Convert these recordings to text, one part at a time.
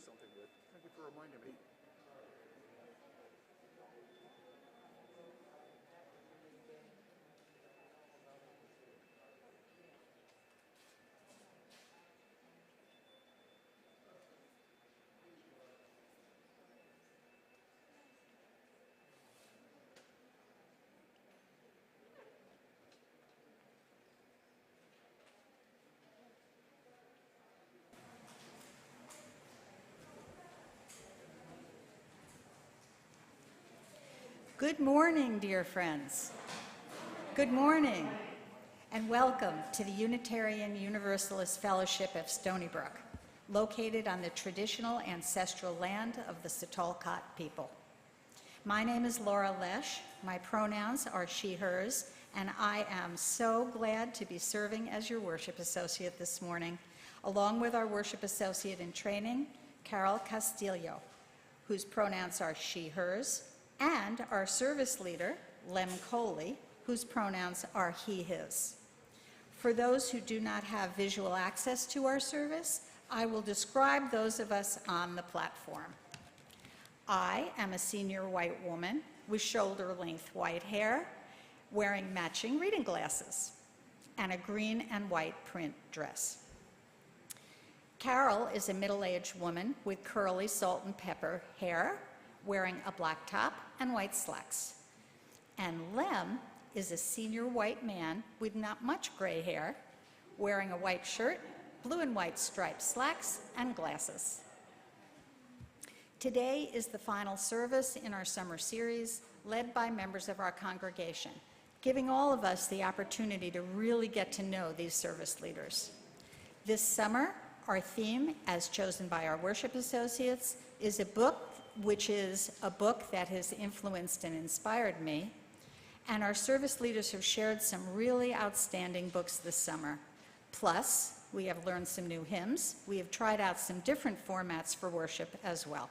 something with. Thank you for reminding me. Good morning, dear friends. Good morning, and welcome to the Unitarian Universalist Fellowship of Stony Brook, located on the traditional ancestral land of the Sitalkat people. My name is Laura Lesch. My pronouns are she, hers, and I am so glad to be serving as your worship associate this morning, along with our worship associate in training, Carol Castillo, whose pronouns are she, hers, and our service leader, Lem Coley, whose pronouns are he, his. For those who do not have visual access to our service, I will describe those of us on the platform. I am a senior white woman with shoulder-length white hair, wearing matching reading glasses, and a green and white print dress. Carol is a middle-aged woman with curly salt and pepper hair, wearing a black top and white slacks. And Lem is a senior white man with not much gray hair, wearing a white shirt, blue and white striped slacks, and glasses. Today is the final service in our summer series, led by members of our congregation, giving all of us the opportunity to really get to know these service leaders. This summer, our theme, as chosen by our worship associates, is a book that has influenced and inspired me, and our service leaders have shared some really outstanding books this summer. Plus, we have learned some new hymns. We have tried out some different formats for worship as well.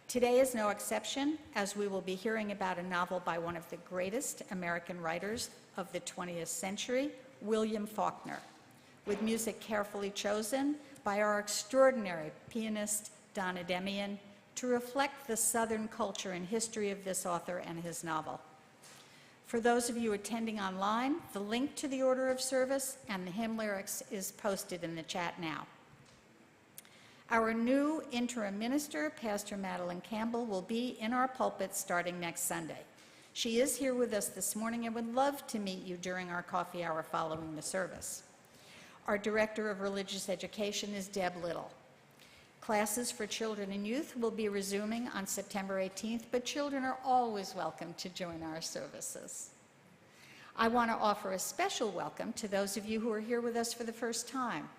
Today is no exception, as we will be hearing about a novel by one of the greatest American writers of the 20th century, William Faulkner, with music carefully chosen by our extraordinary pianist, Donna Demian, to reflect the Southern culture and history of this author and his novel. For those of you attending online, the link to the order of service and the hymn lyrics is posted in the chat now. Our new interim minister, Pastor Madeline Campbell, will be in our pulpit starting next Sunday. She is here with us this morning and would love to meet you during our coffee hour following the service. Our Director of Religious Education is Deb Little. Classes for children and youth will be resuming on September 18th, but children are always welcome to join our services. I want to offer a special welcome to those of you who are here with us for the first time.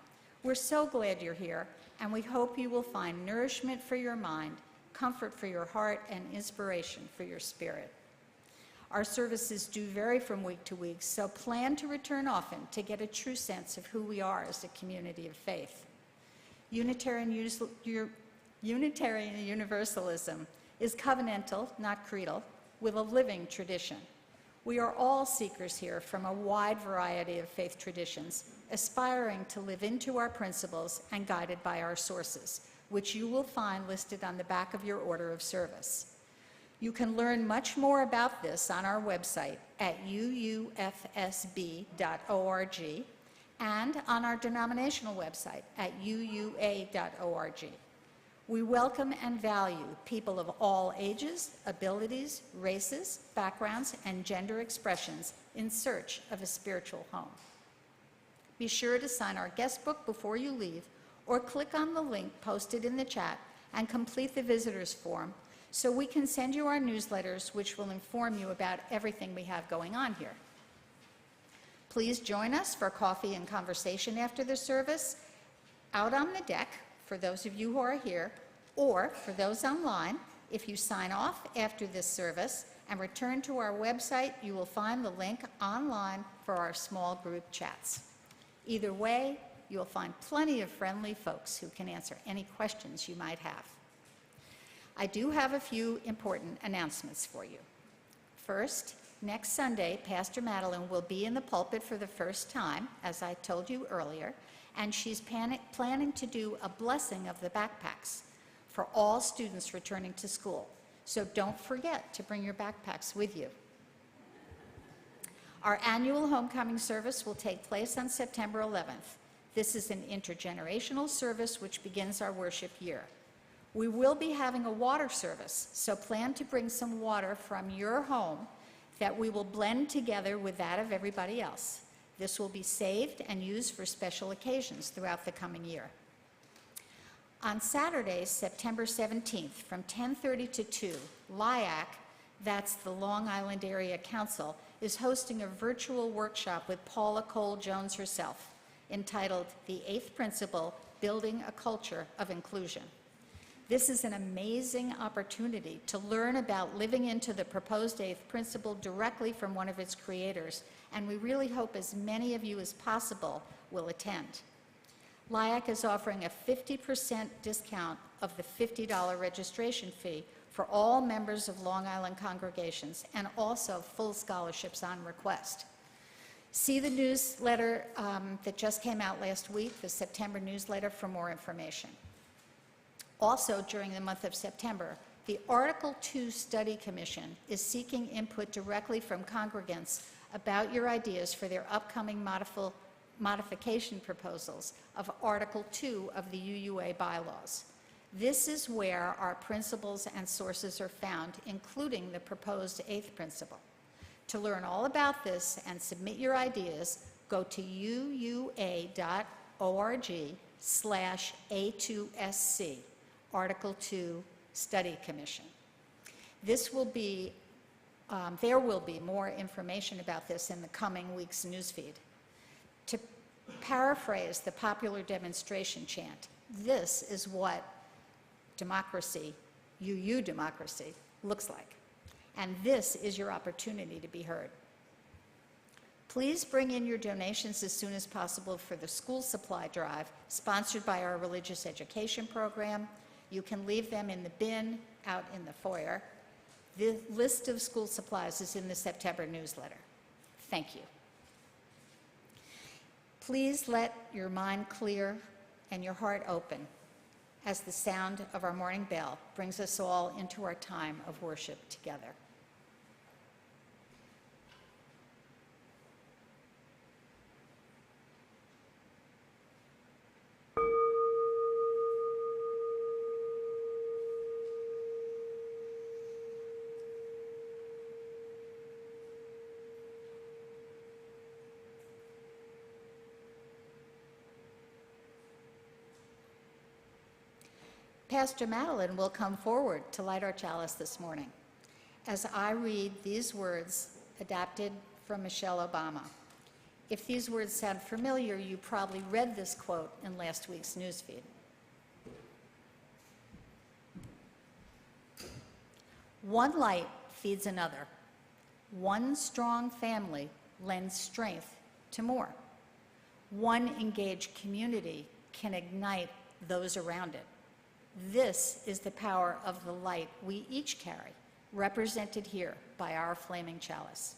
We're so glad you're here, and we hope you will find nourishment for your mind, comfort for your heart, and inspiration for your spirit. Our services do vary from week to week, so plan to return often to get a true sense of who we are as a community of faith. Unitarian Universalism is covenantal, not creedal, with a living tradition. We are all seekers here from a wide variety of faith traditions, aspiring to live into our principles and guided by our sources, which you will find listed on the back of your order of service. You can learn much more about this on our website at UUFSB.org and on our denominational website at UUA.org. We welcome and value people of all ages, abilities, races, backgrounds, and gender expressions in search of a spiritual home. Be sure to sign our guest book before you leave, or click on the link posted in the chat and complete the visitors form so we can send you our newsletters, which will inform you about everything we have going on here. Please join us for coffee and conversation after the service out on the deck for those of you who are here, or for those online. If you sign off after this service and return to our website, you will find the link online for our small group chats. Either way, you will find plenty of friendly folks who can answer any questions you might have. I do have a few important announcements for you. First, next Sunday, Pastor Madeline will be in the pulpit for the first time, as I told you earlier, and she's planning to do a blessing of the backpacks. for all students returning to school. So don't forget to bring your backpacks with you. Our annual homecoming service will take place on September 11th. This is an intergenerational service which begins our worship year. We will be having a water service, so plan to bring some water from your home that we will blend together with that of everybody else. This will be saved and used for special occasions throughout the coming year. On Saturday, September 17th, from 10:30 to 2, LIAC, that's the Long Island Area Council, is hosting a virtual workshop with Paula Cole-Jones herself, entitled The Eighth Principle, Building a Culture of Inclusion. This is an amazing opportunity to learn about living into the proposed eighth principle directly from one of its creators, and we really hope as many of you as possible will attend. LIAC is offering a 50% discount of the $50 registration fee for all members of Long Island congregations, and also full scholarships on request. See the newsletter that just came out last week, the September newsletter, for more information. Also, during the month of September, the Article 2 Study Commission is seeking input directly from congregants about your ideas for their upcoming modification proposals of Article 2 of the UUA bylaws. This is where our principles and sources are found, including the proposed eighth principle. To learn all about this and submit your ideas, go to uua.org/A2SC, Article 2 Study Commission. There will be more information about this in the coming week's newsfeed. To paraphrase the popular demonstration chant, this is what democracy, UU democracy, looks like. And this is your opportunity to be heard. Please bring in your donations as soon as possible for the school supply drive sponsored by our religious education program. You can leave them in the bin out in the foyer. The list of school supplies is in the September newsletter. Thank you. Please let your mind clear and your heart open as the sound of our morning bell brings us all into our time of worship together. Pastor Madeline will come forward to light our chalice this morning as I read these words adapted from Michelle Obama. If these words sound familiar, you probably read this quote in last week's newsfeed. One light feeds another. One strong family lends strength to more. One engaged community can ignite those around it. This is the power of the light we each carry, represented here by our flaming chalice.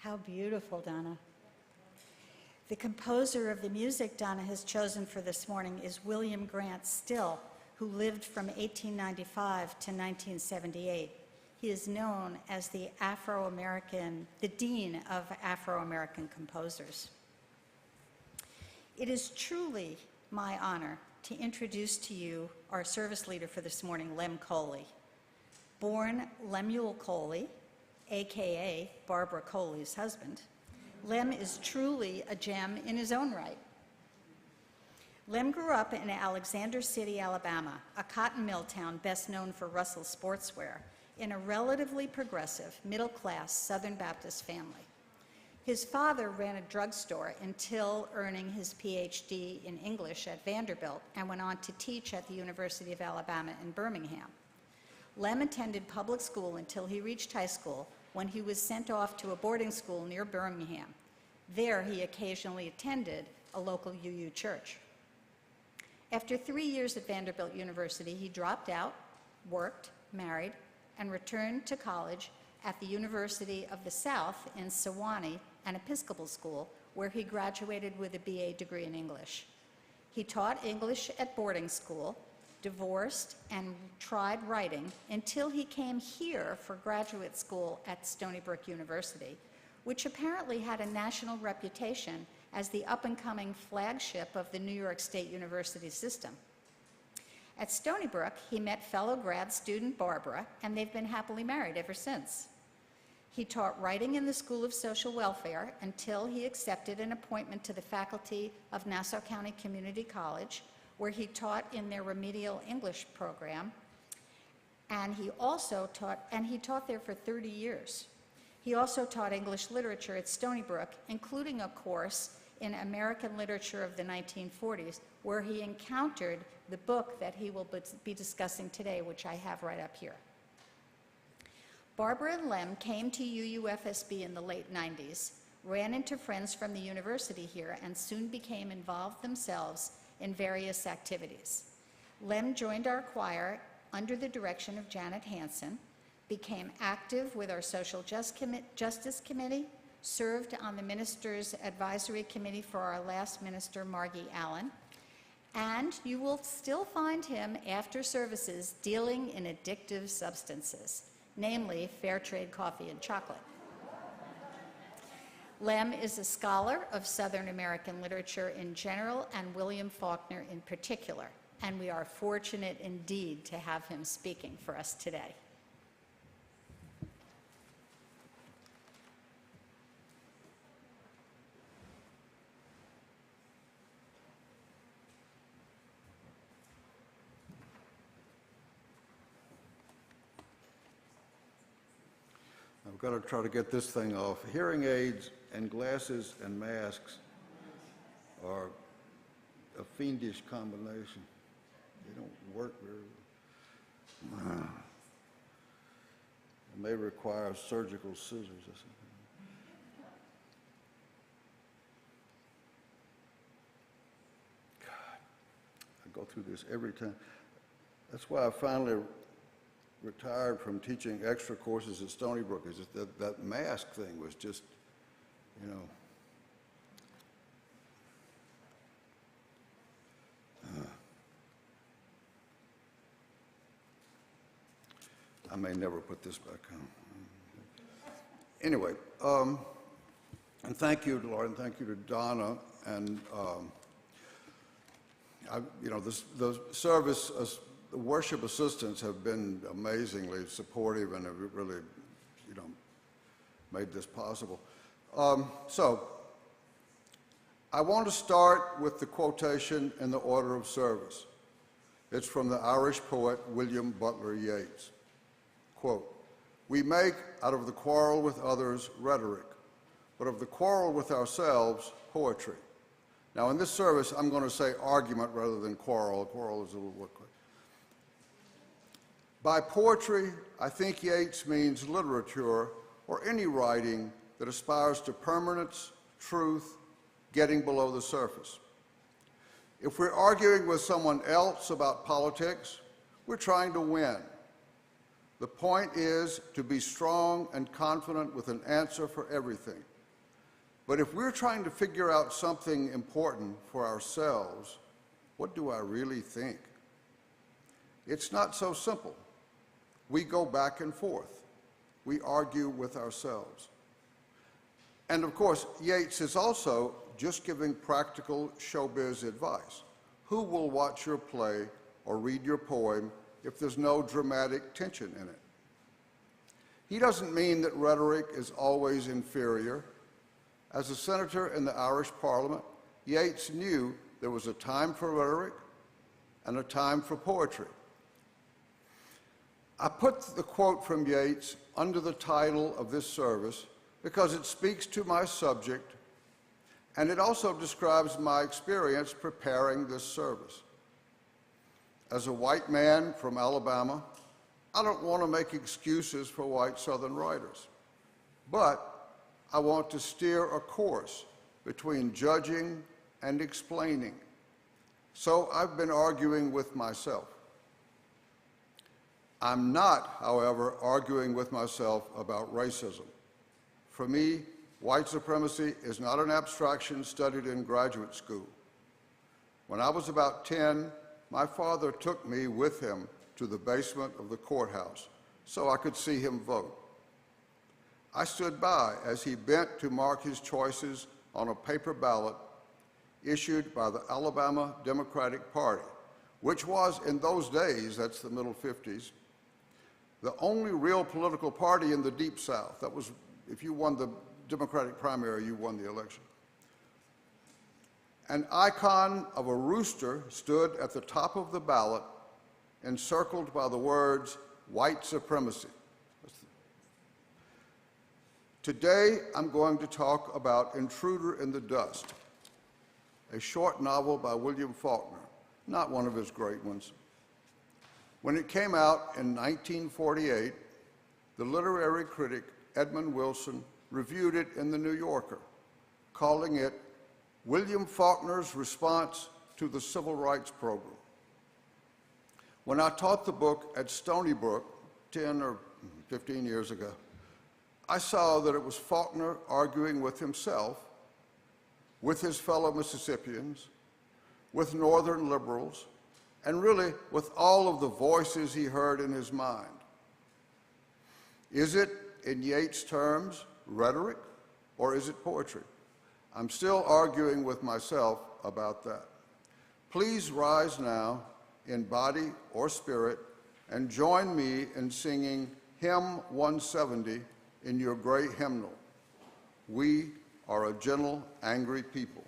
How beautiful, Donna. The composer of the music Donna has chosen for this morning is William Grant Still, who lived from 1895 to 1978. He is known as the Dean of Afro-American Composers. It is truly my honor to introduce to you our service leader for this morning, Lem Coley. Born Lemuel Coley, AKA Barbara Coley's husband, Lem is truly a gem in his own right. Lem grew up in Alexander City, Alabama, a cotton mill town best known for Russell sportswear, in a relatively progressive, middle-class Southern Baptist family. His father ran a drugstore until earning his PhD in English at Vanderbilt and went on to teach at the University of Alabama in Birmingham. Lem attended public school until he reached high school, when he was sent off to a boarding school near Birmingham. There, he occasionally attended a local UU church. After 3 years at Vanderbilt University, he dropped out, worked, married, and returned to college at the University of the South in Sewanee, an Episcopal school, where he graduated with a BA degree in English. He taught English at boarding school, divorced, and tried writing until he came here for graduate school at Stony Brook University, which apparently had a national reputation as the up-and-coming flagship of the New York State University system. At Stony Brook, he met fellow grad student Barbara, and they've been happily married ever since. He taught writing in the School of Social Welfare until he accepted an appointment to the faculty of Nassau County Community College, where he taught in their remedial English program, and he taught there for 30 years. He also taught English literature at Stony Brook, including a course in American literature of the 1940s, where he encountered the book that he will be discussing today, which I have right up here. Barbara and Lem came to UUFSB in the late 90s, ran into friends from the university here, and soon became involved themselves in various activities. Lem joined our choir under the direction of Janet Hansen, became active with our Social Justice Committee, served on the Minister's Advisory Committee for our last minister, Margie Allen, and you will still find him after services dealing in addictive substances, namely fair trade coffee and chocolate. Lem is a scholar of Southern American literature in general and William Faulkner in particular, and we are fortunate indeed to have him speaking for us today. I've got to try to get this thing off. Hearing aids and glasses and masks are a fiendish combination. They don't work very well. It may require surgical scissors or something. God, I go through this every time. That's why I finally retired from teaching extra courses at Stony Brook. Is that mask thing was just, you know. I may never put this back on. Anyway, and thank you to Laura, and thank you to Donna, and the service. The worship assistants have been amazingly supportive and have really, made this possible. So, I want to start with the quotation in the order of service. It's from the Irish poet William Butler Yeats. Quote, "We make out of the quarrel with others rhetoric, but of the quarrel with ourselves poetry." Now, in this service, I'm going to say argument rather than quarrel. Quarrel is a little word. By poetry, I think Yeats means literature or any writing that aspires to permanence, truth, getting below the surface. If we're arguing with someone else about politics, we're trying to win. The point is to be strong and confident with an answer for everything. But if we're trying to figure out something important for ourselves, what do I really think? It's not so simple. We go back and forth. We argue with ourselves. And of course, Yeats is also just giving practical showbiz advice. Who will watch your play or read your poem if there's no dramatic tension in it? He doesn't mean that rhetoric is always inferior. As a senator in the Irish Parliament, Yeats knew there was a time for rhetoric and a time for poetry. I put the quote from Yeats under the title of this service because it speaks to my subject, and it also describes my experience preparing this service. As a white man from Alabama, I don't want to make excuses for white Southern writers, but I want to steer a course between judging and explaining. So I've been arguing with myself. I'm not, however, arguing with myself about racism. For me, white supremacy is not an abstraction studied in graduate school. When I was about 10, my father took me with him to the basement of the courthouse so I could see him vote. I stood by as he bent to mark his choices on a paper ballot issued by the Alabama Democratic Party, which was, in those days, that's the middle 50s, the only real political party in the Deep South. That was, if you won the Democratic primary, you won the election. An icon of a rooster stood at the top of the ballot, encircled by the words, white supremacy. Today, I'm going to talk about Intruder in the Dust, a short novel by William Faulkner, not one of his great ones. When it came out in 1948, the literary critic Edmund Wilson reviewed it in The New Yorker, calling it William Faulkner's response to the civil rights program. When I taught the book at Stony Brook 10 or 15 years ago, I saw that it was Faulkner arguing with himself, with his fellow Mississippians, with Northern liberals, and really with all of the voices he heard in his mind. Is it, in Yeats' terms, rhetoric, or is it poetry? I'm still arguing with myself about that. Please rise now in body or spirit and join me in singing Hymn 170 in your great hymnal. We are a gentle, angry people.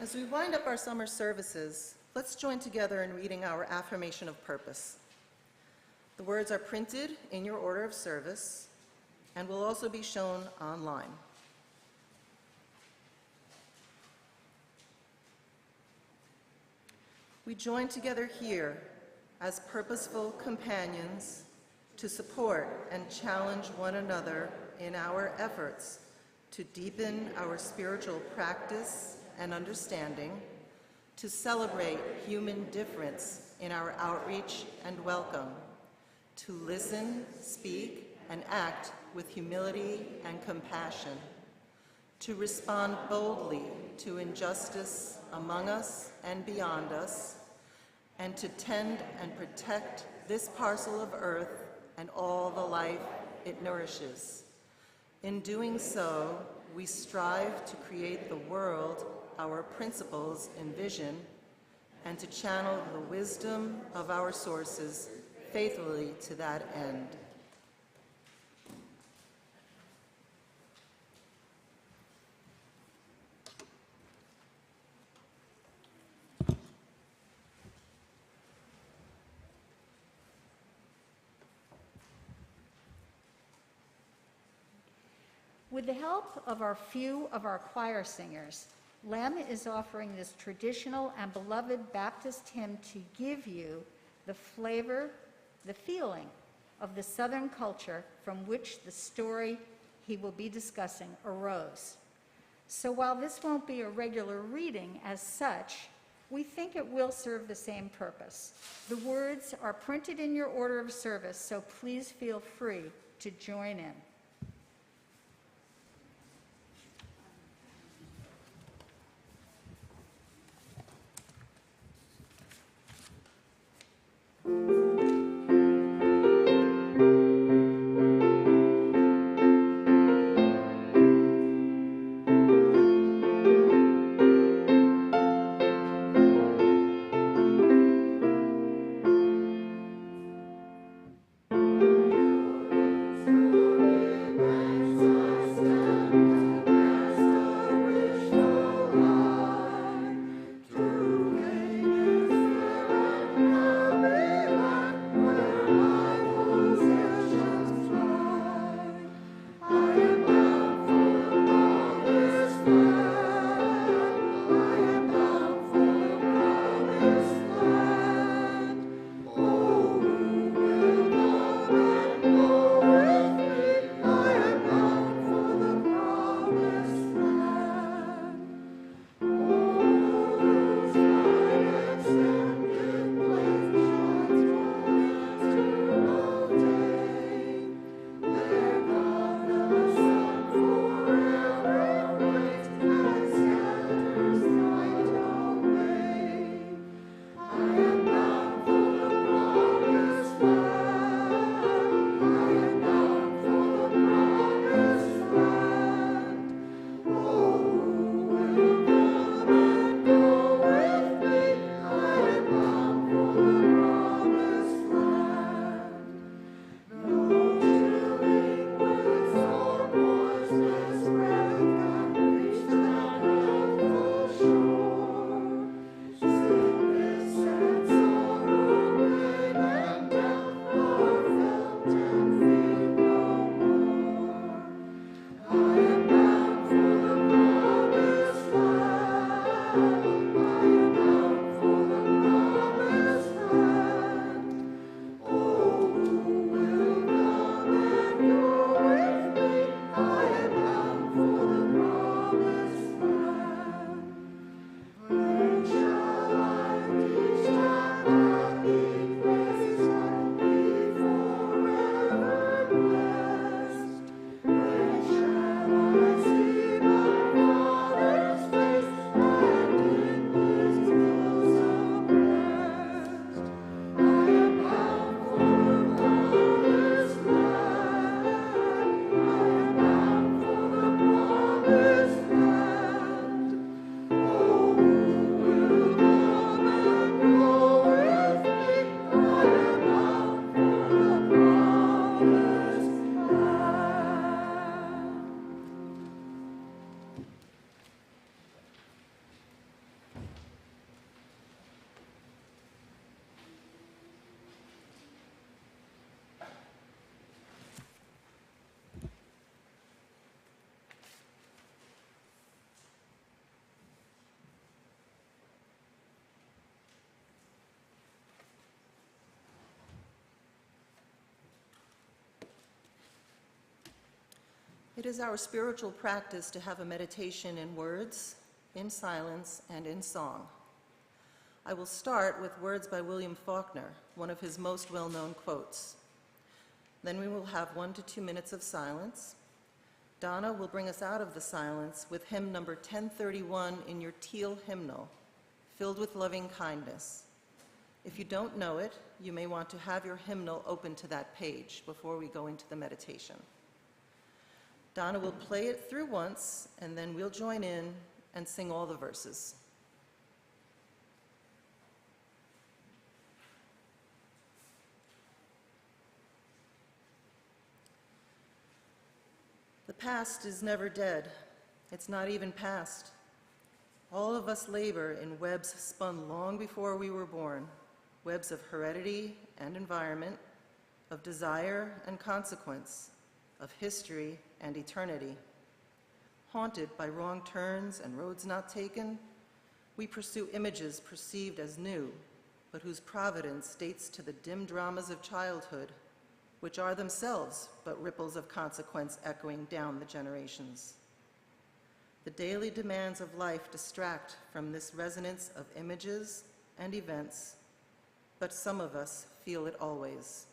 As we wind up our summer services, let's join together in reading our affirmation of purpose. The words are printed in your order of service and will also be shown online. We join together here as purposeful companions to support and challenge one another in our efforts to deepen our spiritual practice and understanding, to celebrate human difference in our outreach and welcome, to listen, speak, and act with humility and compassion, to respond boldly to injustice among us and beyond us, and to tend and protect this parcel of earth and all the life it nourishes. In doing so, we strive to create the world our principles envision and to channel the wisdom of our sources faithfully to that end. With the help of our few of our choir singers, Lem is offering this traditional and beloved Baptist hymn to give you the flavor, the feeling of the Southern culture from which the story he will be discussing arose. So while this won't be a regular reading as such, we think it will serve the same purpose. The words are printed in your order of service, so please feel free to join in. It is our spiritual practice to have a meditation in words, in silence, and in song. I will start with words by William Faulkner, one of his most well-known quotes. Then we will have 1 to 2 minutes of silence. Donna will bring us out of the silence with hymn number 1031 in your teal hymnal, Filled with Loving Kindness. If you don't know it, you may want to have your hymnal open to that page before we go into the meditation. Donna will play it through once, and then we'll join in and sing all the verses. The past is never dead. It's not even past. All of us labor in webs spun long before we were born, webs of heredity and environment, of desire and consequence, of history and eternity. Haunted by wrong turns and roads not taken, we pursue images perceived as new, but whose providence dates to the dim dramas of childhood, which are themselves but ripples of consequence echoing down the generations. The daily demands of life distract from this resonance of images and events, but some of us feel it always.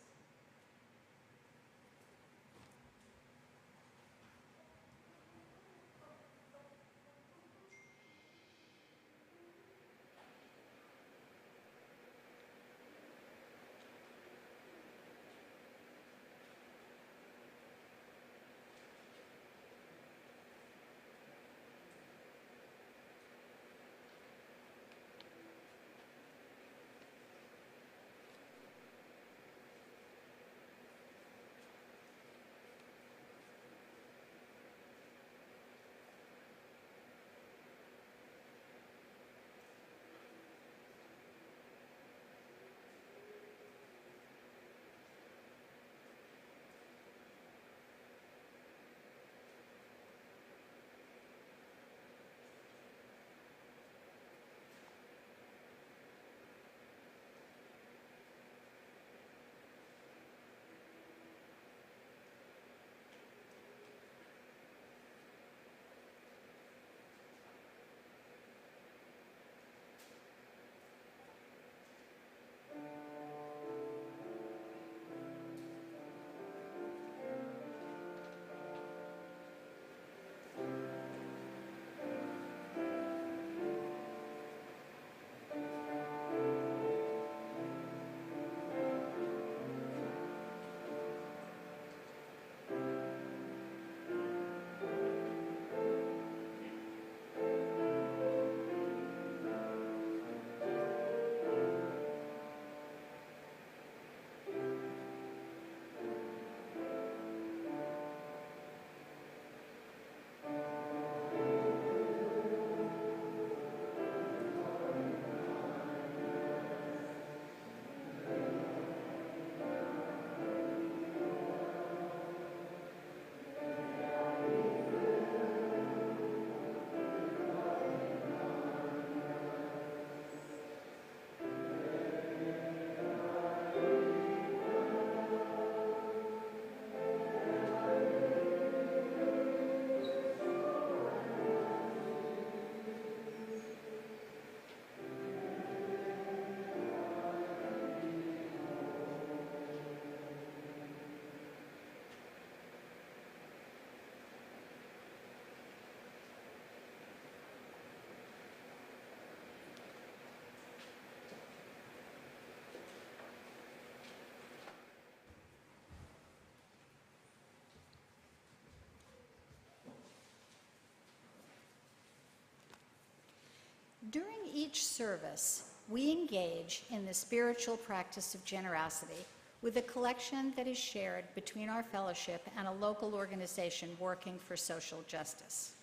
During each service, we engage in the spiritual practice of generosity with a collection that is shared between our fellowship and a local organization working for social justice.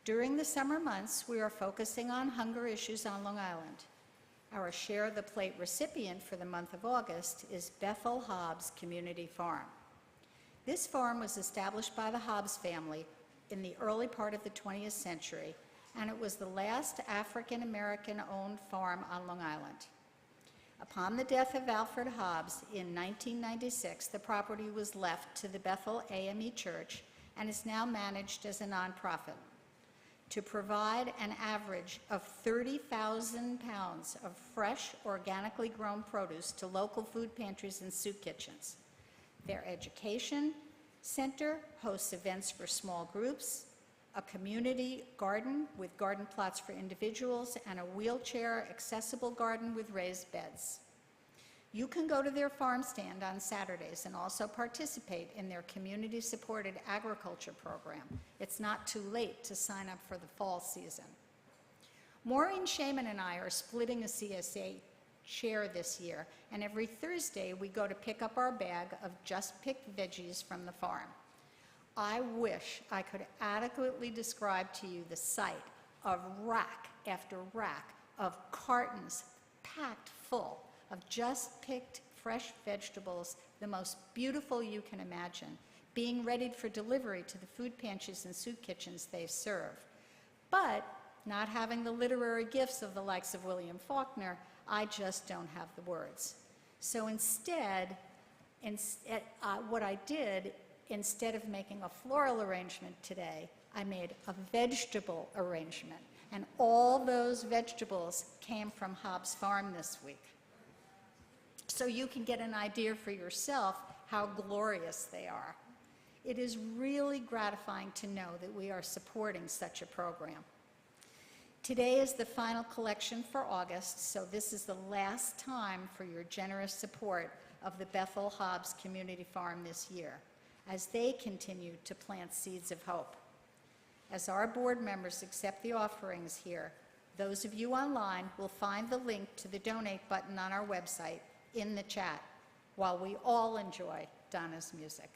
During the summer months, we are focusing on hunger issues on Long Island. Our Share the Plate recipient for the month of August is Bethel Hobbs Community Farm. This farm was established by the Hobbs family in the early part of the 20th century, and it was the last African-American-owned farm on Long Island. Upon the death of Alfred Hobbs in 1996, the property was left to the Bethel AME Church and is now managed as a nonprofit to provide an average of 30,000 pounds of fresh, organically grown produce to local food pantries and soup kitchens. Their education center hosts events for small groups, a community garden with garden plots for individuals, and a wheelchair-accessible garden with raised beds. You can go to their farm stand on Saturdays and also participate in their community-supported agriculture program. It's not too late to sign up for the fall season. Maureen Shaman and I are splitting a CSA chair this year, and every Thursday we go to pick up our bag of just picked veggies from the farm. I wish I could adequately describe to you the sight of rack after rack of cartons packed full of just picked fresh vegetables, the most beautiful you can imagine, being readied for delivery to the food pantries and soup kitchens they serve. But not having the literary gifts of the likes of William Faulkner, I just don't have the words. So instead, what I did, instead of making a floral arrangement today, I made a vegetable arrangement. And all those vegetables came from Hobbs Farm this week. So you can get an idea for yourself how glorious they are. It is really gratifying to know that we are supporting such a program. Today is the final collection for August, so this is the last time for your generous support of the Bethel Hobbs Community Farm this year, as they continue to plant seeds of hope. As our board members accept the offerings here, those of you online will find the link to the donate button on our website in the chat, while we all enjoy Donna's music.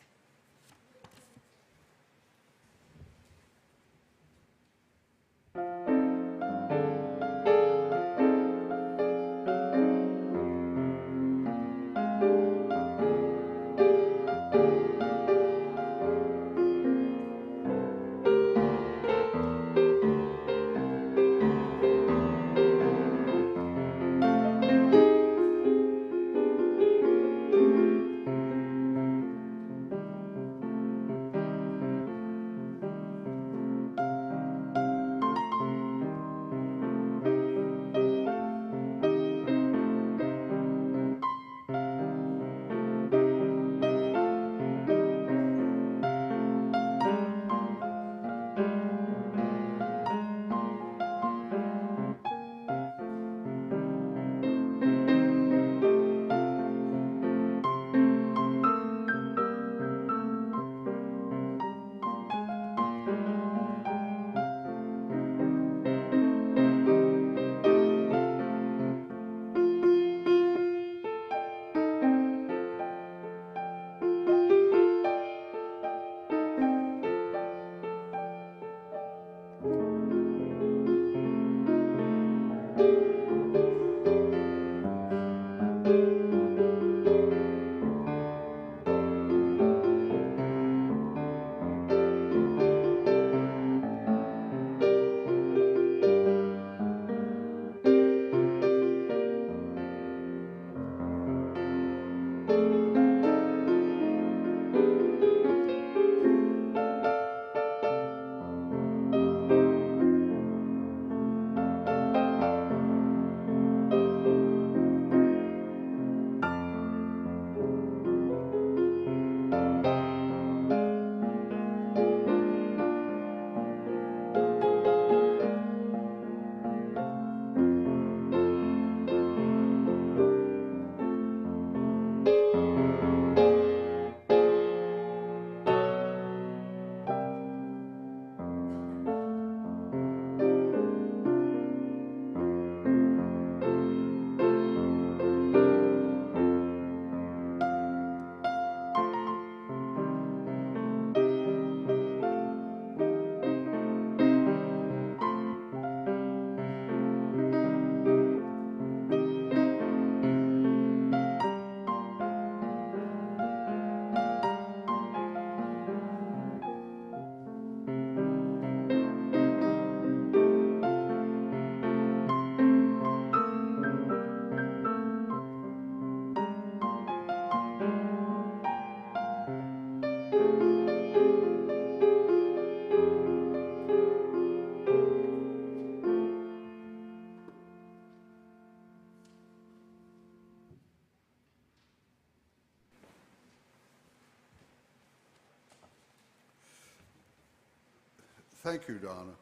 Thank you, Donna.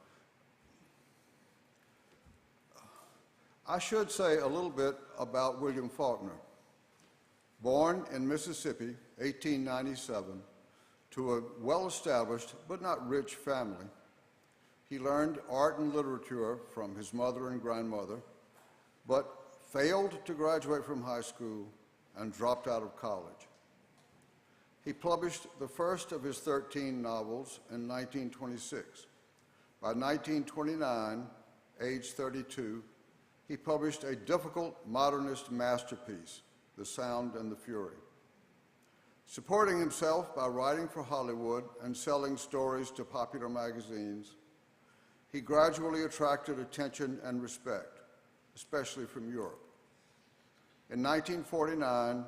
I should say a little bit about William Faulkner. Born in Mississippi, 1897, to a well-established but not rich family, he learned art and literature from his mother and grandmother, but failed to graduate from high school and dropped out of college. He published the first of his 13 novels in 1926. By 1929, age 32, he published a difficult modernist masterpiece, The Sound and the Fury. Supporting himself by writing for Hollywood and selling stories to popular magazines, he gradually attracted attention and respect, especially from Europe. In 1949,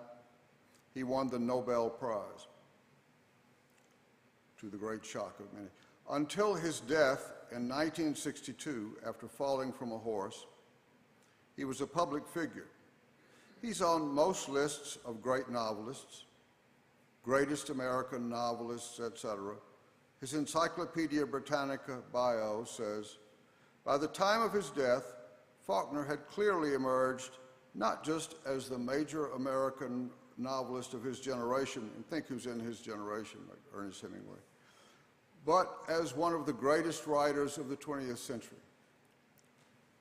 he won the Nobel Prize, to the great shock of many. Until his death in 1962, after falling from a horse, he was a public figure. He's on most lists of great novelists, greatest American novelists, etc. His Encyclopedia Britannica bio says, by the time of his death, Faulkner had clearly emerged not just as the major American novelist of his generation, and think who's in his generation, like Ernest Hemingway, but as one of the greatest writers of the 20th century.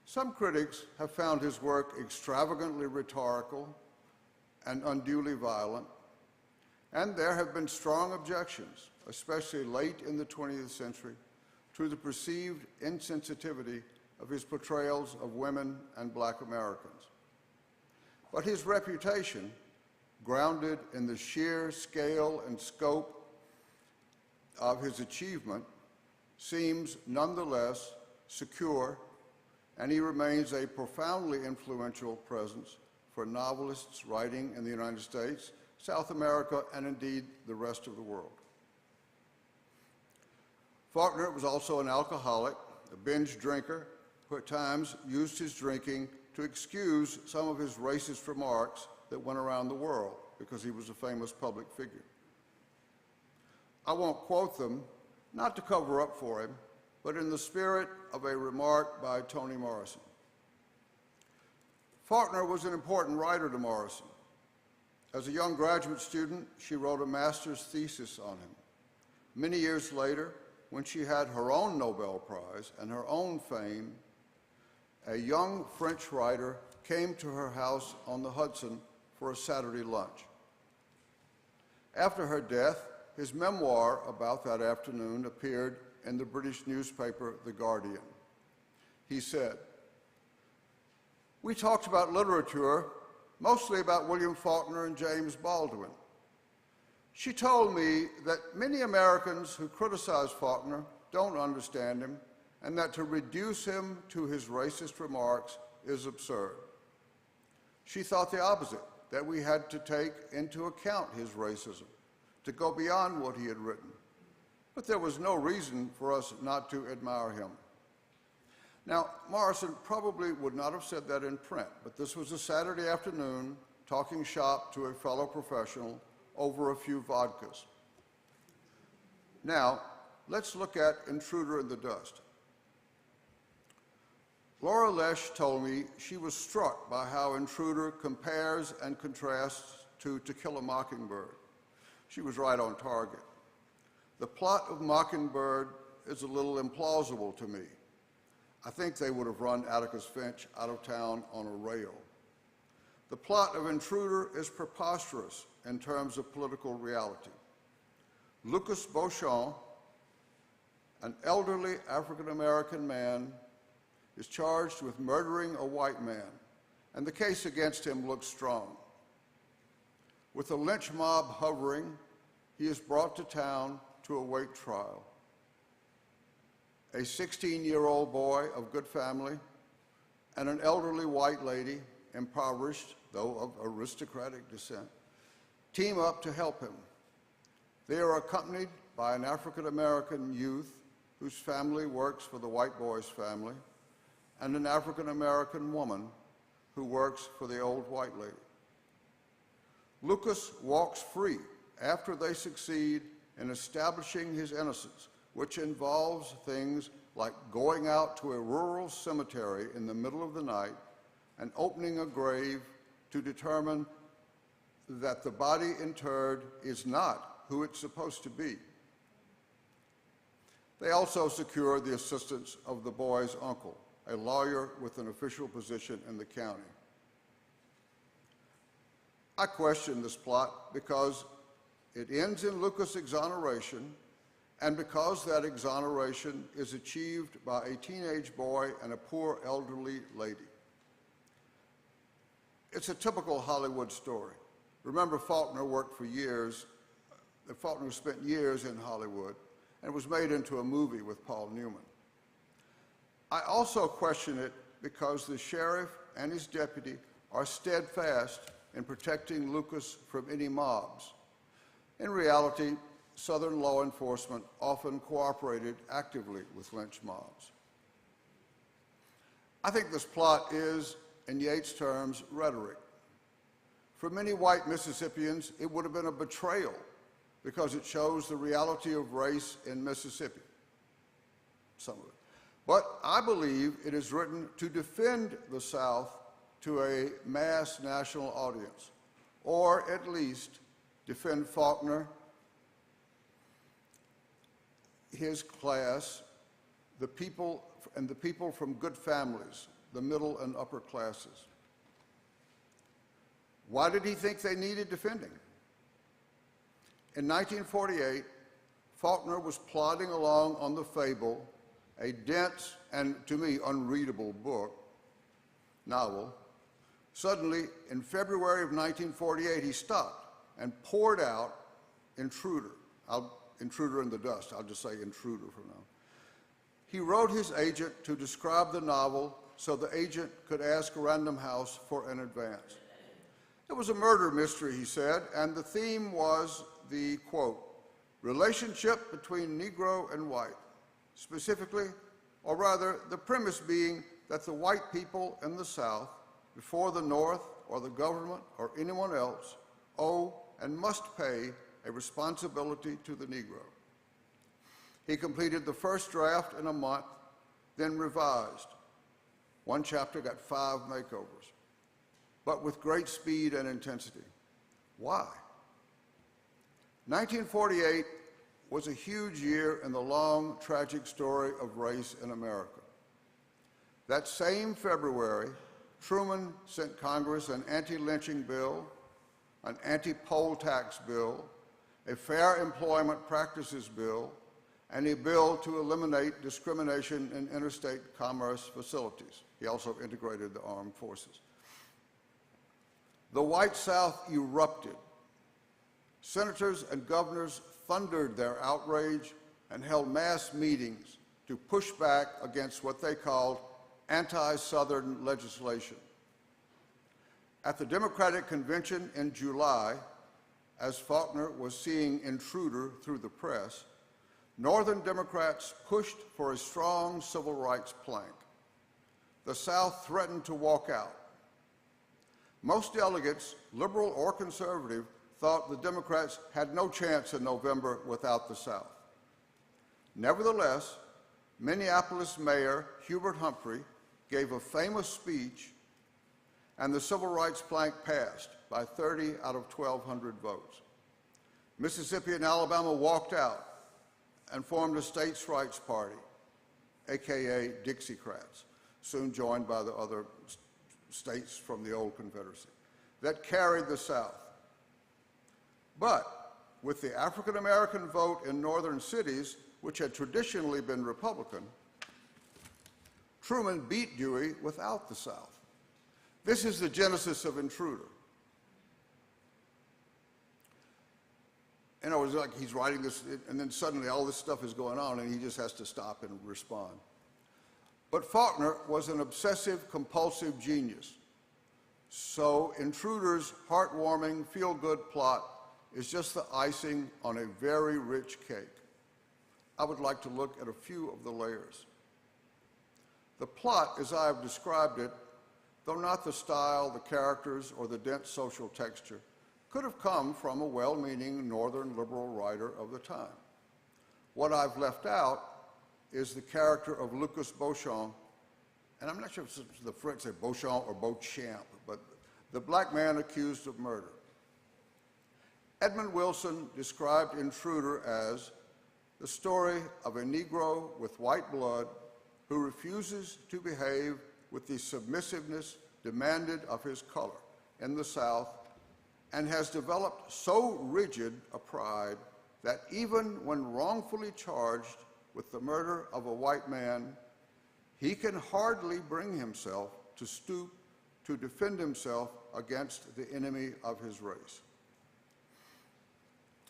Some critics have found his work extravagantly rhetorical and unduly violent, and there have been strong objections, especially late in the 20th century, to the perceived insensitivity of his portrayals of women and black Americans. But his reputation, grounded in the sheer scale and scope of his achievement, seems nonetheless secure, and he remains a profoundly influential presence for novelists writing in the United States, South America, and indeed the rest of the world. Faulkner was also an alcoholic, a binge drinker, who at times used his drinking to excuse some of his racist remarks that went around the world because he was a famous public figure. I won't quote them, not to cover up for him, but in the spirit of a remark by Toni Morrison. Faulkner was an important writer to Morrison. As a young graduate student, she wrote a master's thesis on him. Many years later, when she had her own Nobel Prize and her own fame, a young French writer came to her house on the Hudson for a Saturday lunch. After her death, his memoir about that afternoon appeared in the British newspaper, The Guardian. He said, "We talked about literature, mostly about William Faulkner and James Baldwin. She told me that many Americans who criticize Faulkner don't understand him, and that to reduce him to his racist remarks is absurd. She thought the opposite, that we had to take into account his racism, to go beyond what he had written. But there was no reason for us not to admire him." Now, Morrison probably would not have said that in print, but this was a Saturday afternoon, talking shop to a fellow professional over a few vodkas. Now, let's look at Intruder in the Dust. Laura Lesch told me she was struck by how Intruder compares and contrasts to To Kill a Mockingbird. She was right on target. The plot of Mockingbird is a little implausible to me. I think they would have run Atticus Finch out of town on a rail. The plot of Intruder is preposterous in terms of political reality. Lucas Beauchamp, an elderly African-American man, is charged with murdering a white man, and the case against him looks strong. With a lynch mob hovering, he is brought to town to await trial. A 16-year-old boy of good family and an elderly white lady, impoverished, though of aristocratic descent, team up to help him. They are accompanied by an African-American youth whose family works for the white boy's family, and an African-American woman who works for the old white lady. Lucas walks free after they succeed in establishing his innocence which involves things like going out to a rural cemetery in the middle of the night and opening a grave to determine that the body interred is not who it's supposed to be. They also secured the assistance of the boy's uncle, a lawyer with an official position in the county. I question this plot because it ends in Lucas' exoneration, and because that exoneration is achieved by a teenage boy and a poor elderly lady. It's a typical Hollywood story. Remember, Faulkner worked for years. Faulkner spent years in Hollywood and was made into a movie with Paul Newman. I also question it because the sheriff and his deputy are steadfast in protecting Lucas from any mobs. In reality, Southern law enforcement often cooperated actively with lynch mobs. I think this plot is, in Yates' terms, rhetoric. For many white Mississippians, it would have been a betrayal because it shows the reality of race in Mississippi, some of it. But I believe it is written to defend the South to a mass national audience, or at least defend Faulkner, his class, the people from good families, the middle and upper classes. Why did he think they needed defending? In 1948, Faulkner was plodding along on the Fable, a dense and, to me, unreadable novel. Suddenly, in February of 1948, he stopped and poured out Intruder in the Dust. I'll just say Intruder for now. He wrote his agent to describe the novel so the agent could ask Random House for an advance. It was a murder mystery, he said, and the theme was the, quote, relationship between Negro and white, specifically, or rather, the premise being that the white people in the South, before the North or the government or anyone else, owe and must pay a responsibility to the Negro. He completed the first draft in a month, then revised. One chapter got 5 makeovers, but with great speed and intensity. Why? 1948 was a huge year in the long, tragic story of race in America. That same February, Truman sent Congress an anti-lynching bill, an anti-poll tax bill, a fair employment practices bill, and a bill to eliminate discrimination in interstate commerce facilities. He also integrated the armed forces. The white South erupted. Senators and governors thundered their outrage and held mass meetings to push back against what they called anti-Southern legislation. At the Democratic Convention in July, as Faulkner was seeing Intruder through the press, Northern Democrats pushed for a strong civil rights plank. The South threatened to walk out. Most delegates, liberal or conservative, thought the Democrats had no chance in November without the South. Nevertheless, Minneapolis Mayor Hubert Humphrey gave a famous speech, and the civil rights plank passed by 30 out of 1,200 votes. Mississippi and Alabama walked out and formed a states' rights party, AKA Dixiecrats, soon joined by the other states from the old Confederacy, that carried the South. But with the African American vote in northern cities, which had traditionally been Republican, Truman beat Dewey without the South. This is the genesis of Intruder. And it was like he's writing this, and then suddenly all this stuff is going on, and he just has to stop and respond. But Faulkner was an obsessive, compulsive genius. So Intruder's heartwarming, feel-good plot is just the icing on a very rich cake. I would like to look at a few of the layers. The plot, as I have described it, though not the style, the characters, or the dense social texture, could have come from a well-meaning Northern liberal writer of the time. What I've left out is the character of Lucas Beauchamp, and I'm not sure if the French say Beauchamp or Beauchamp, but the black man accused of murder. Edmund Wilson described Intruder as the story of a Negro with white blood who refuses to behave with the submissiveness demanded of his color in the South and has developed so rigid a pride that even when wrongfully charged with the murder of a white man, he can hardly bring himself to stoop to defend himself against the enemy of his race.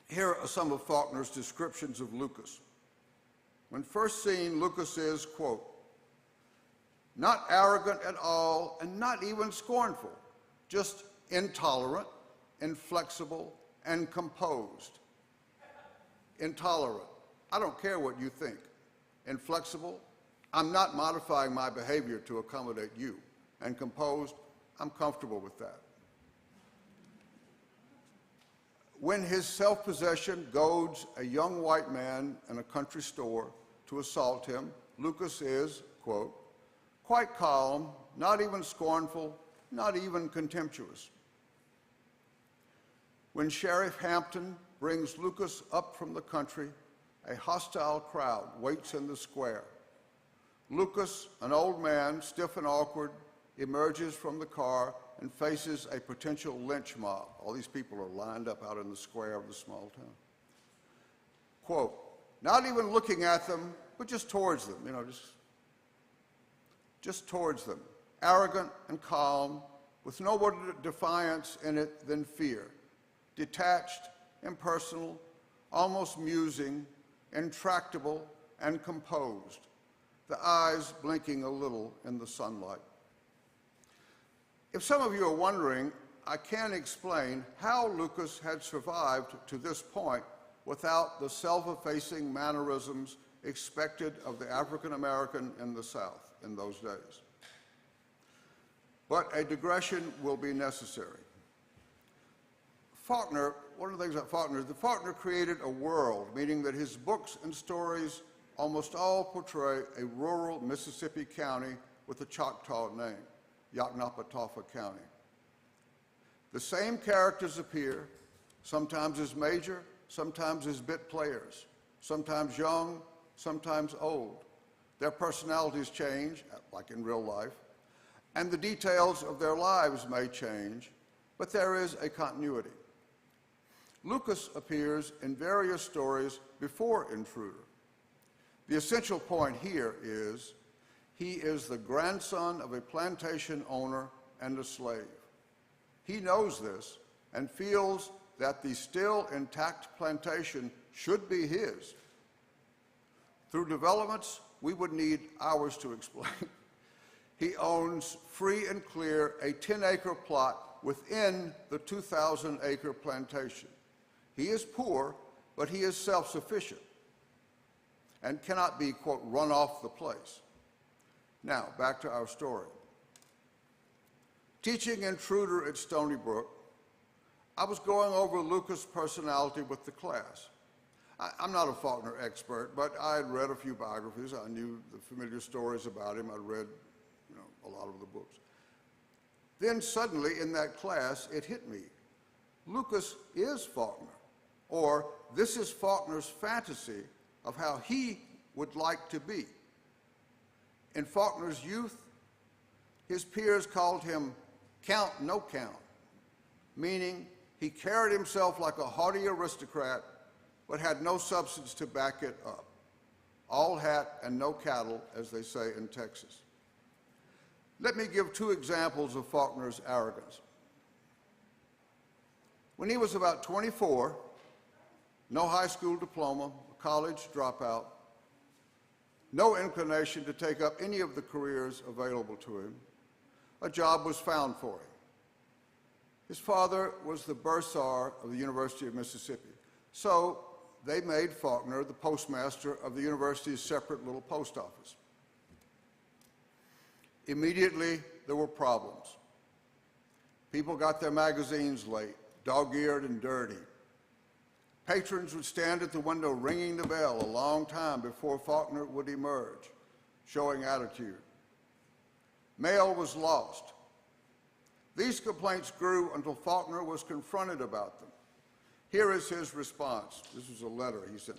Here are some of Faulkner's descriptions of Lucas. When first seen, Lucas is, quote, not arrogant at all and not even scornful, just intolerant, inflexible, and composed. Intolerant, I don't care what you think. Inflexible, I'm not modifying my behavior to accommodate you. And composed, I'm comfortable with that. When his self-possession goads a young white man in a country store to assault him, Lucas is, quote, quite calm, not even scornful, not even contemptuous. When Sheriff Hampton brings Lucas up from the country, a hostile crowd waits in the square. Lucas, an old man, stiff and awkward, emerges from the car and faces a potential lynch mob. All these people are lined up out in the square of the small town. Quote, not even looking at them, but just towards them, just towards them, arrogant and calm, with no more defiance in it than fear, detached, impersonal, almost musing, intractable, and composed, the eyes blinking a little in the sunlight. If some of you are wondering, I can't explain how Lucas had survived to this point without the self-effacing mannerisms expected of the African American in the South in those days. But a digression will be necessary. Faulkner, one of the things about Faulkner is that Faulkner created a world, meaning that his books and stories almost all portray a rural Mississippi county with a Choctaw name, Yoknapatawpha County. The same characters appear, sometimes as major, sometimes as bit players, sometimes young, sometimes old. Their personalities change, like in real life, and the details of their lives may change, but there is a continuity. Lucas appears in various stories before Intruder. The essential point here is he is the grandson of a plantation owner and a slave. He knows this and feels that the still intact plantation should be his. Through developments we would need hours to explain, he owns free and clear a 10-acre plot within the 2,000-acre plantation. He is poor, but he is self-sufficient and cannot be, quote, run off the place. Now, back to our story. Teaching Intruder at Stony Brook, I was going over Lucas' personality with the class. I'm not a Faulkner expert, but I had read a few biographies. I knew the familiar stories about him. I'd read, a lot of the books. Then suddenly in that class, it hit me. Lucas is Faulkner, or this is Faulkner's fantasy of how he would like to be. In Faulkner's youth, his peers called him Count No Count, meaning he carried himself like a haughty aristocrat, but had no substance to back it up. All hat and no cattle, as they say in Texas. Let me give two examples of Faulkner's arrogance. When he was about 24, no high school diploma, a college dropout, no inclination to take up any of the careers available to him, a job was found for him. His father was the bursar of the University of Mississippi, so they made Faulkner the postmaster of the university's separate little post office. Immediately, there were problems. People got their magazines late, dog-eared and dirty. Patrons would stand at the window ringing the bell a long time before Faulkner would emerge, showing attitude. Mail was lost. These complaints grew until Faulkner was confronted about them. Here is his response. This was a letter he sent.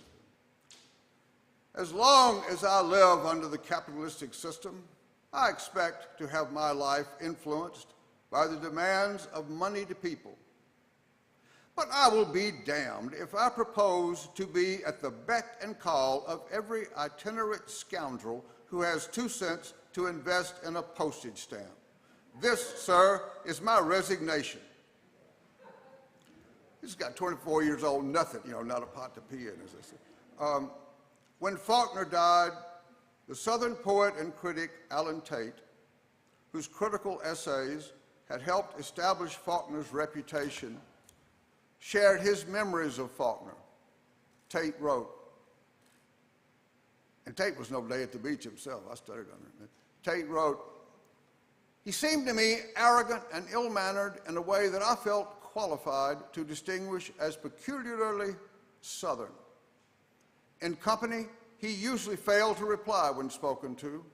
As long as I live under the capitalistic system, I expect to have my life influenced by the demands of moneyed people. But I will be damned if I propose to be at the beck and call of every itinerant scoundrel who has 2 cents to invest in a postage stamp. This, sir, is my resignation. He's got 24 years old, nothing, not a pot to pee in, as they say. When Faulkner died, the Southern poet and critic Alan Tate, whose critical essays had helped establish Faulkner's reputation, shared his memories of Faulkner. Tate wrote, and Tate was no day at the beach himself, I studied under him. Tate wrote, "He seemed to me arrogant and ill-mannered in a way that I felt qualified to distinguish as peculiarly Southern. In company, he usually failed to reply when spoken to,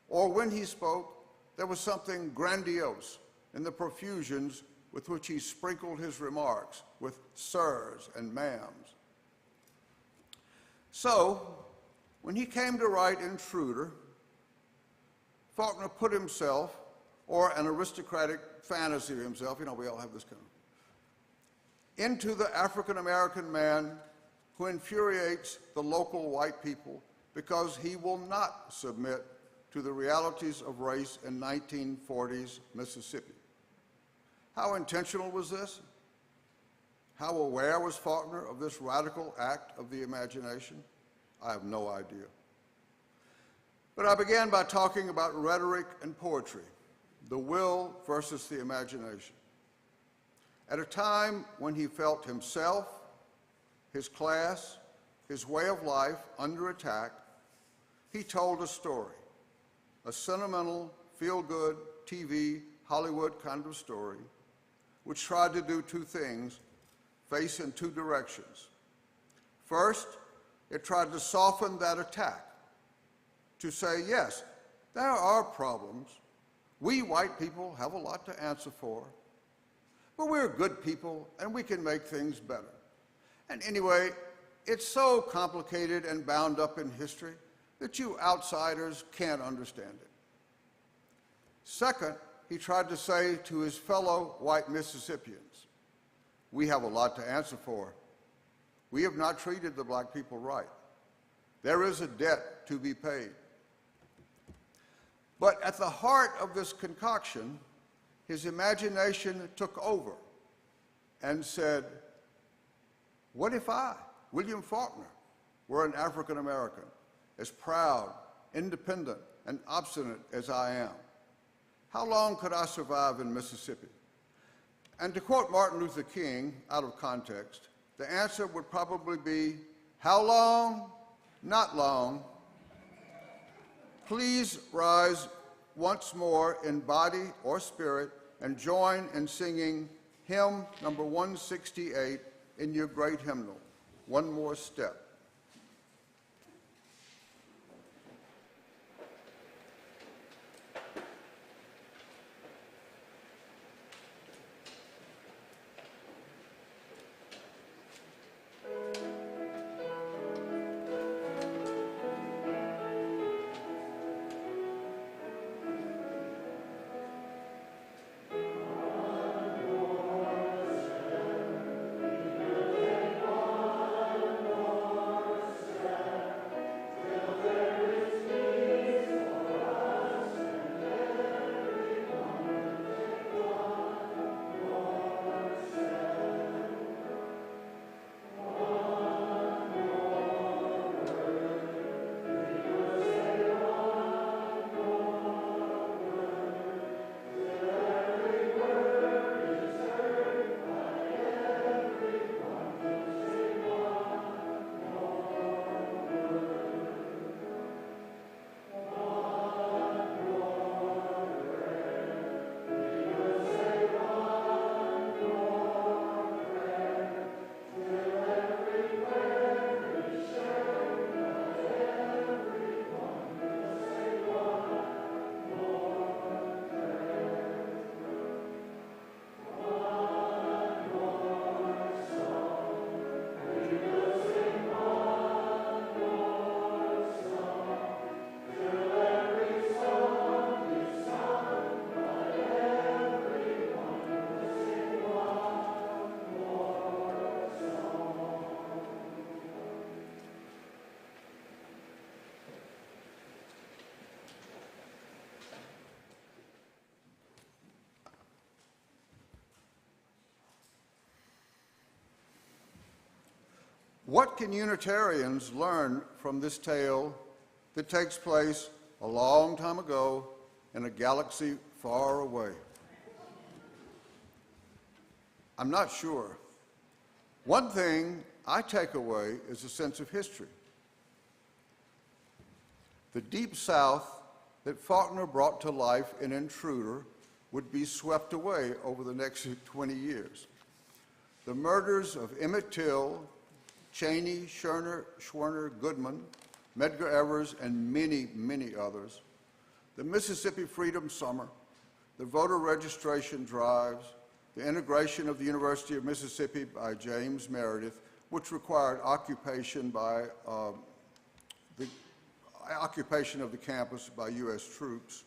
or when he spoke, there was something grandiose in the profusions with which he sprinkled his remarks with sirs and ma'ams." So, when he came to write Intruder, Faulkner put himself, or an aristocratic fantasy of himself, we all have this kind of, into the African-American man who infuriates the local white people because he will not submit to the realities of race in 1940s Mississippi. How intentional was this? How aware was Faulkner of this radical act of the imagination? I have no idea. But I began by talking about rhetoric and poetry, the will versus the imagination. At a time when he felt himself, his class, his way of life under attack, he told a story, a sentimental, feel-good, TV, Hollywood kind of story, which tried to do 2 things, face in 2 directions. First, it tried to soften that attack, to say, yes, there are problems. We white people have a lot to answer for, but we're good people and we can make things better. And anyway, it's so complicated and bound up in history that you outsiders can't understand it. Second, he tried to say to his fellow white Mississippians, we have a lot to answer for. We have not treated the black people right. There is a debt to be paid. But at the heart of this concoction, his imagination took over and said, what if I, William Faulkner, were an African American, as proud, independent, and obstinate as I am? How long could I survive in Mississippi? And to quote Martin Luther King, out of context, the answer would probably be, how long? Not long. Please rise once more in body or spirit and join in singing hymn number 168 in your great hymnal, One More Step. What can Unitarians learn from this tale that takes place a long time ago in a galaxy far away? I'm not sure. One thing I take away is a sense of history. The Deep South that Faulkner brought to life in Intruder would be swept away over the next 20 years. The murders of Emmett Till, Cheney, Schwerner, Goodman, Medgar Evers, and many, many others, the Mississippi Freedom Summer, the voter registration drives, the integration of the University of Mississippi by James Meredith, which required occupation of the campus by U.S. troops.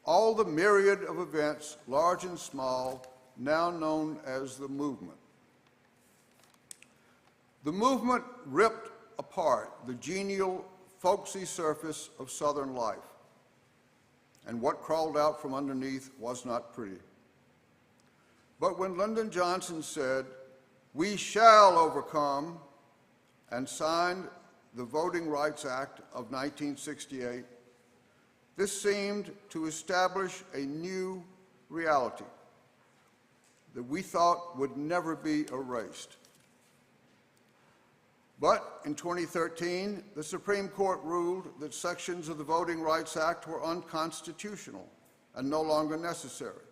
All the myriad of events, large and small, now known as the movement. The movement ripped apart the genial, folksy surface of Southern life, and what crawled out from underneath was not pretty. But when Lyndon Johnson said, "We shall overcome," and signed the Voting Rights Act of 1968, this seemed to establish a new reality that we thought would never be erased. But in 2013, the Supreme Court ruled that sections of the Voting Rights Act were unconstitutional and no longer necessary.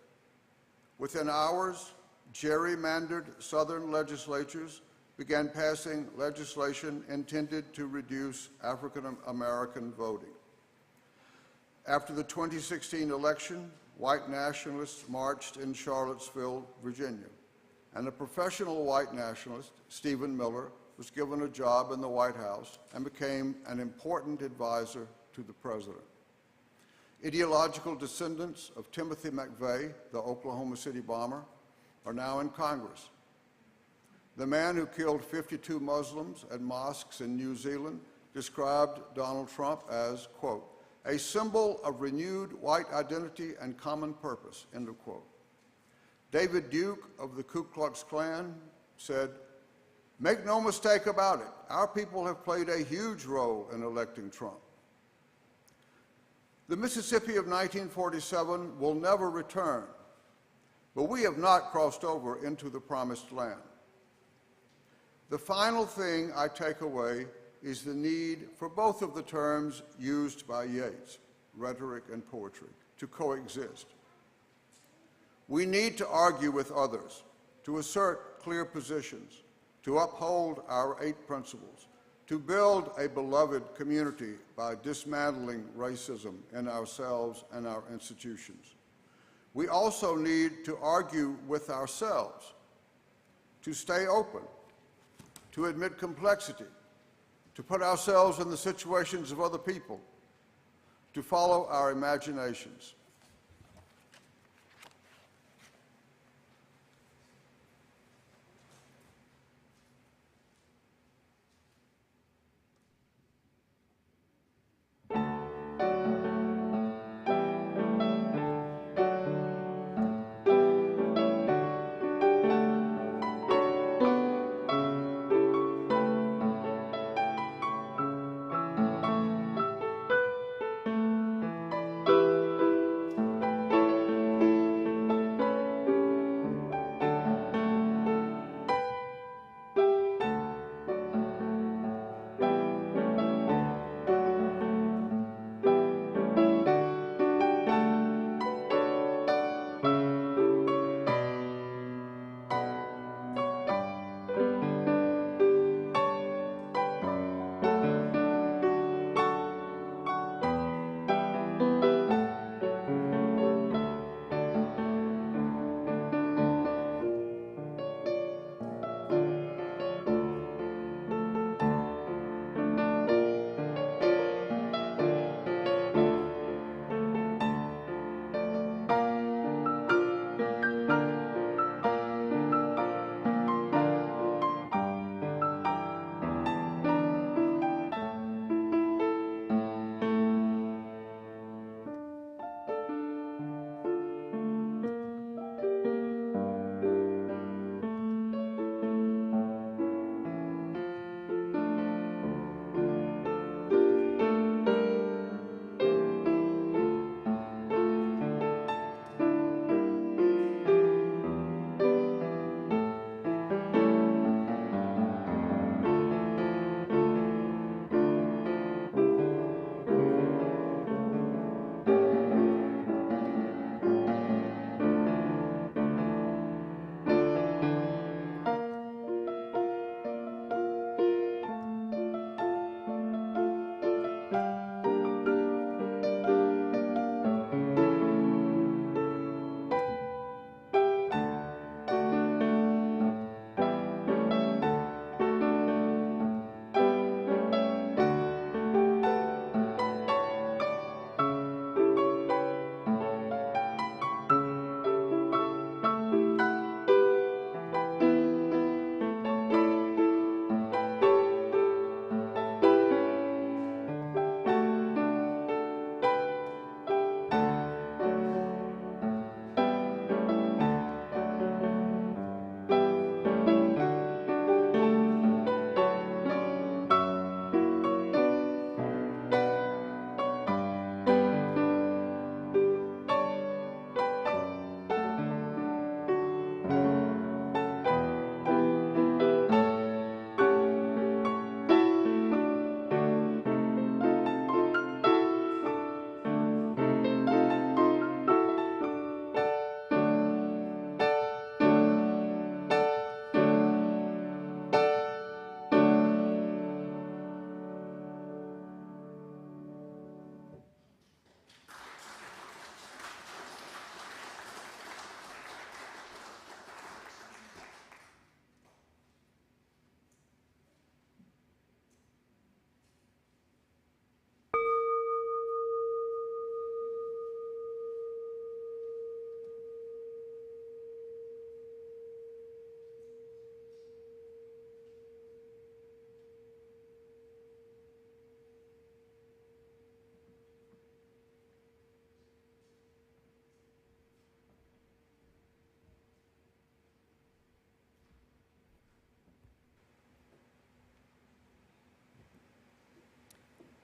Within hours, gerrymandered Southern legislatures began passing legislation intended to reduce African American voting. After the 2016 election, white nationalists marched in Charlottesville, Virginia, and a professional white nationalist, Stephen Miller, was given a job in the White House and became an important advisor to the president. Ideological descendants of Timothy McVeigh, the Oklahoma City bomber, are now in Congress. The man who killed 52 Muslims at mosques in New Zealand described Donald Trump as, quote, "a symbol of renewed white identity and common purpose," end of quote. David Duke of the Ku Klux Klan said, "Make no mistake about it, our people have played a huge role in electing Trump." The Mississippi of 1947 will never return, but we have not crossed over into the promised land. The final thing I take away is the need for both of the terms used by Yeats, rhetoric and poetry, to coexist. We need to argue with others, to assert clear positions, to uphold our 8 principles, to build a beloved community by dismantling racism in ourselves and our institutions. We also need to argue with ourselves, to stay open, to admit complexity, to put ourselves in the situations of other people, to follow our imaginations.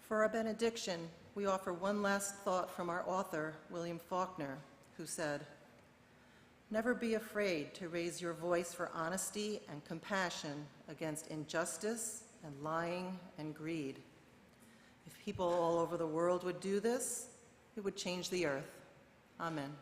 For our benediction, we offer one last thought from our author, William Faulkner, who said, "Never be afraid to raise your voice for honesty and compassion against injustice and lying and greed. If people all over the world would do this, it would change the earth." Amen.